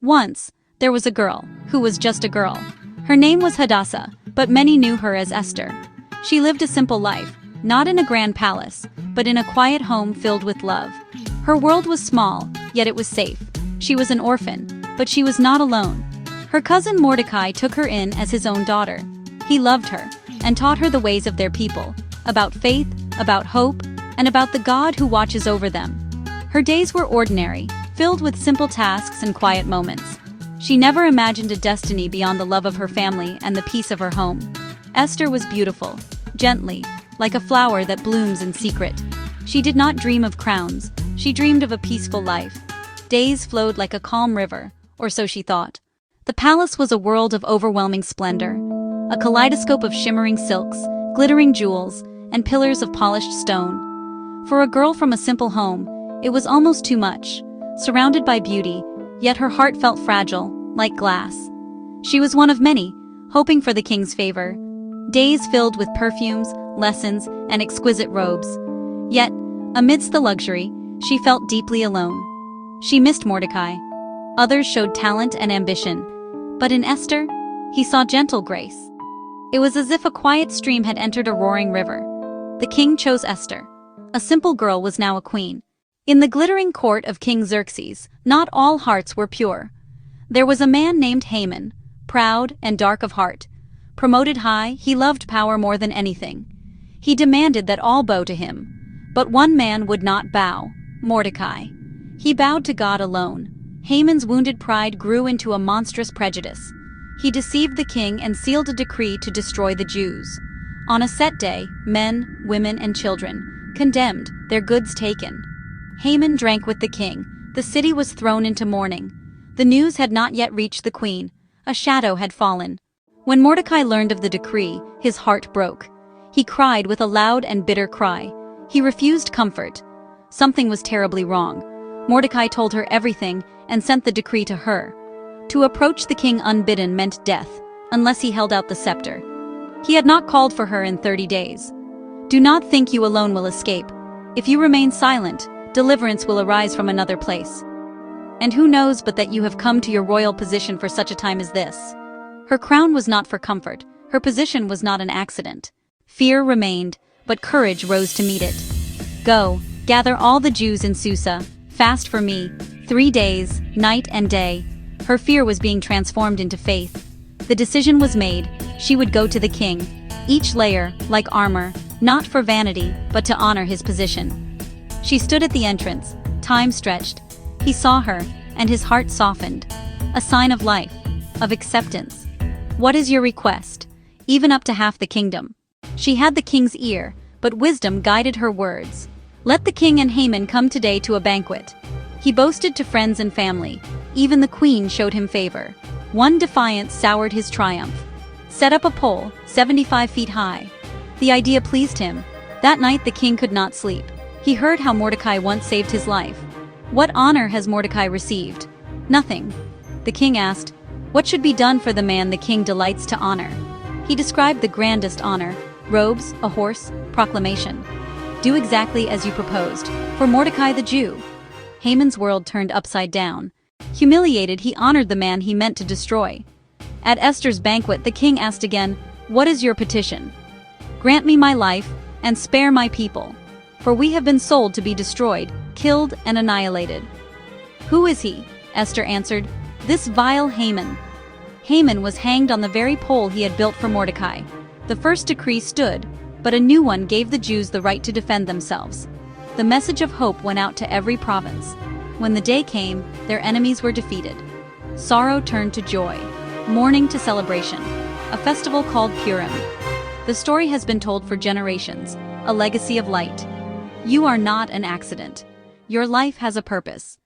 Once, there was a girl, who was just a girl. Her name was Hadassah, but many knew her as Esther. She lived a simple life, not in a grand palace, but in a quiet home filled with love. Her world was small, yet it was safe. She was an orphan, but she was not alone. Her cousin Mordecai took her in as his own daughter. He loved her, and taught her the ways of their people, about faith, about hope, and about the God who watches over them. Her days were ordinary, filled with simple tasks and quiet moments. She never imagined a destiny beyond the love of her family and the peace of her home. Esther was beautiful, gently, like a flower that blooms in secret. She did not dream of crowns, she dreamed of a peaceful life. Days flowed like a calm river, or so she thought. The palace was a world of overwhelming splendor, a kaleidoscope of shimmering silks, glittering jewels, and pillars of polished stone. For a girl from a simple home, it was almost too much. Surrounded by beauty, yet her heart felt fragile, like glass. She was one of many, hoping for the king's favor. Days filled with perfumes, lessons, and exquisite robes. Yet, amidst the luxury, she felt deeply alone. She missed Mordecai. Others showed talent and ambition, but in Esther, he saw gentle grace. It was as if a quiet stream had entered a roaring river. The king chose Esther. A simple girl was now a queen. In the glittering court of King Xerxes, not all hearts were pure. There was a man named Haman, proud and dark of heart. Promoted high, he loved power more than anything. He demanded that all bow to him. But one man would not bow, Mordecai. He bowed to God alone. Haman's wounded pride grew into a monstrous prejudice. He deceived the king and sealed a decree to destroy the Jews. On a set day, men, women, and children, condemned, their goods taken. Haman drank with the king. The city was thrown into mourning. The news had not yet reached the queen. A shadow had fallen. When Mordecai learned of the decree, his heart broke. He cried with a loud and bitter cry. He refused comfort. Something was terribly wrong. Mordecai told her everything and sent the decree to her. To approach the king unbidden meant death, unless he held out the scepter. He had not called for her in 30 days. Do not think you alone will escape. If you remain silent, deliverance will arise from another place. And who knows but that you have come to your royal position for such a time as this? Her crown was not for comfort, her position was not an accident. Fear remained, but courage rose to meet it. Go, gather all the Jews in Susa, fast for me, 3 days, night and day. Her fear was being transformed into faith. The decision was made, she would go to the king, each layer, like armor, not for vanity, but to honor his position. She stood at the entrance, time stretched. He saw her, and his heart softened. A sign of life, of acceptance. What is your request? Even up to half the kingdom. She had the king's ear, but wisdom guided her words. Let the king and Haman come today to a banquet. He boasted to friends and family. Even the queen showed him favor. One defiance soured his triumph. Set up a pole, 75 feet high. The idea pleased him. That night the king could not sleep. He heard how Mordecai once saved his life. What honor has Mordecai received? Nothing. The king asked, what should be done for the man the king delights to honor? He described the grandest honor, robes, a horse, proclamation. Do exactly as you proposed, for Mordecai the Jew. Haman's world turned upside down. Humiliated, he honored the man he meant to destroy. At Esther's banquet, the king asked again, what is your petition? Grant me my life, and spare my people. For we have been sold to be destroyed, killed, and annihilated. Who is he? Esther answered, this vile Haman. Haman was hanged on the very pole he had built for Mordecai. The first decree stood, but a new one gave the Jews the right to defend themselves. The message of hope went out to every province. When the day came, their enemies were defeated. Sorrow turned to joy, mourning to celebration, a festival called Purim. The story has been told for generations, a legacy of light. You are not an accident. Your life has a purpose.